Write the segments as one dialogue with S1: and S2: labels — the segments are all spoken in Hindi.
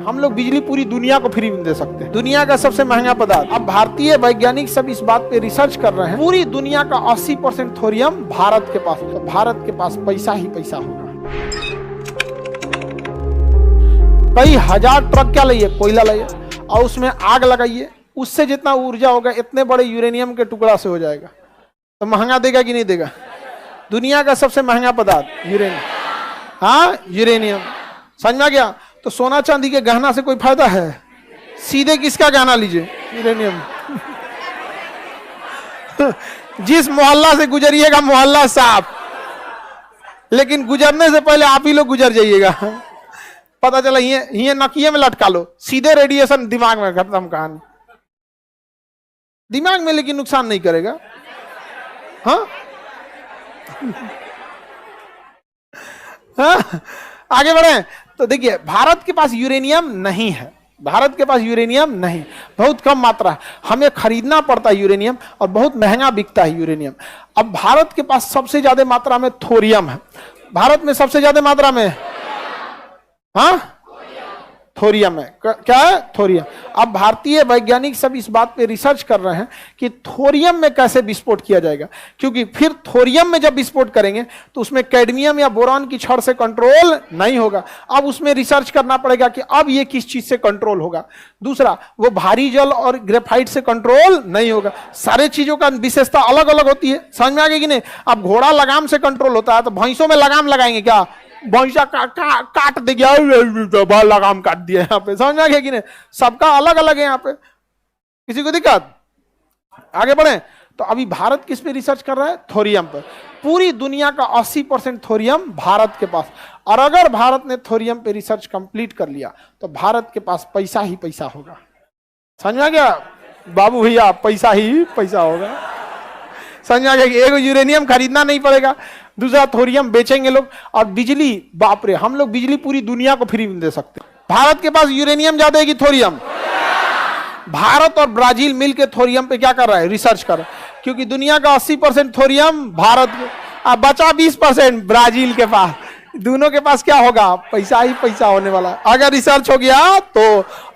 S1: हम लोग बिजली पूरी दुनिया को फ्री में दे सकते हैं। दुनिया का सबसे महंगा पदार्थ। अब भारतीय वैज्ञानिक सब इस बात पे रिसर्च कर रहे हैं, पूरी दुनिया का 80% थोरियम भारत के पास। तो भारत के पास पैसा ही पैसा होगा। कई हजार ट्रक क्या लाइए, कोयला लाइए और उसमें आग लगाइए, उससे जितना ऊर्जा होगा इतने बड़े यूरेनियम के टुकड़ा से हो जाएगा। तो महंगा देगा कि नहीं देगा? दुनिया का सबसे महंगा पदार्थ यूरेनियम। हाँ, यूरेनियम। समझ में आ गया? तो सोना चांदी के गहना से कोई फायदा है? सीधे किसका गहना लीजिए? यूरेनियम। जिस मोहल्ला से गुजरिएगा मोहल्ला साफ, लेकिन गुजरने से पहले आप ही लोग गुजर जाइएगा। पता चला ये नकिये में लटका लो, सीधे रेडिएशन दिमाग में, खत्म कहानी। दिमाग में लेकिन नुकसान नहीं करेगा। हाँ, हाँ? आगे बढ़े तो देखिए, भारत के पास यूरेनियम नहीं है। भारत के पास यूरेनियम नहीं, बहुत कम मात्रा है। हमें खरीदना पड़ता है यूरेनियम और बहुत महंगा बिकता है यूरेनियम। अब भारत के पास सबसे ज्यादा मात्रा में थोरियम है। भारत में सबसे ज्यादा मात्रा में, हाँ, थोरियम है। क्या है? थोरियम। अब भारतीय वैज्ञानिक सब इस बात पे रिसर्च कर रहे हैं कि थोरियम में कैसे विस्फोट किया जाएगा, क्योंकि फिर थोरियम में जब विस्फोट करेंगे तो उसमें कैडमियम या बोरॉन की छड़ से कंट्रोल नहीं होगा। अब उसमें रिसर्च करना पड़ेगा कि अब ये किस चीज से कंट्रोल होगा। दूसरा, वो भारी जल और ग्रेफाइट से कंट्रोल नहीं होगा। सारे चीजों का विशेषता अलग अलग होती है। समझ में आ गई कि नहीं? अब घोड़ा लगाम से कंट्रोल होता है, तो भैंसों में लगाम लगाएंगे क्या? भैंसा काट दे गया, लगाम काट दिया यहाँ पे। समझ में आ गया कि नहीं? सबका अलग अलग है यहाँ पे, किसी को दिक्कत? आगे बढ़े तो अभी भारत किस पे रिसर्च कर रहा है? थोरियम पर। पूरी दुनिया का 80% थोरियम भारत के पास। और अगर भारत ने थोरियम पे रिसर्च कंप्लीट कर लिया तो भारत के पास पैसा ही पैसा होगा। समझ में आ गया बाबू भैया? पैसा ही पैसा होगा। समझ में आ गया? एक यूरेनियम खरीदना नहीं पड़ेगा, दूसरा थोरियम बेचेंगे लोग, और बिजली, बाप रे, हम लोग बिजली पूरी दुनिया को फ्री में दे सकते हैं। भारत के पास यूरेनियम ज्यादा है कि थोरियम? भारत और ब्राजील मिलकर थोरियम पे क्या कर रहा है? रिसर्च कर रहा है, क्योंकि दुनिया का 80% थोरियम भारत में, अब बचा 20% ब्राजील के पास। दोनों के पास क्या होगा? पैसा ही पैसा होने वाला है। अगर रिसर्च हो गया तो,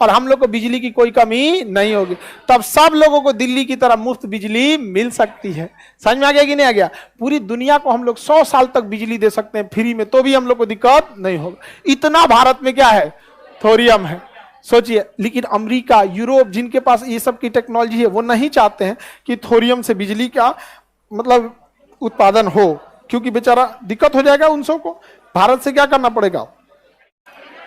S1: और हम लोग को बिजली की कोई कमी नहीं होगी, तब सब लोगों को दिल्ली की तरह मुफ्त बिजली मिल सकती है। समझ में आ गया कि नहीं आ गया? पूरी दुनिया को हम लोग 100 साल तक बिजली दे सकते हैं फ्री में, तो भी हम लोग को दिक्कत नहीं होगा। इतना भारत में क्या है? थोरियम है। सोचिए, लेकिन अमेरिका, यूरोप, जिनके पास ये सब की टेक्नोलॉजी है, वो नहीं चाहते हैं कि थोरियम से बिजली का मतलब उत्पादन हो, क्योंकि बेचारा दिक्कत हो जाएगा उन सबको। भारत से क्या करना पड़ेगा?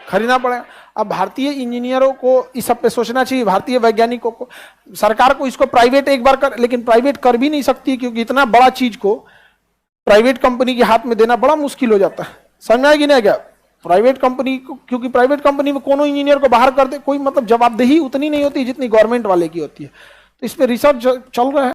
S1: खरीदना पड़ेगा। अब भारतीय इंजीनियरों को इस सब पे सोचना चाहिए, भारतीय वैज्ञानिकों को। सरकार को इसको प्राइवेट एक बार कर, लेकिन प्राइवेट कर भी नहीं सकती, क्योंकि इतना बड़ा चीज को प्राइवेट कंपनी के हाथ में देना बड़ा मुश्किल हो जाता है। समझ में आएगी नहीं क्या? प्राइवेट कंपनी को, क्योंकि प्राइवेट कंपनी में कोनो इंजीनियर को बाहर कर दे, कोई मतलब जवाबदेही उतनी नहीं होती जितनी गवर्नमेंट वाले की होती है। तो इस पे रिसर्च चल रहा है।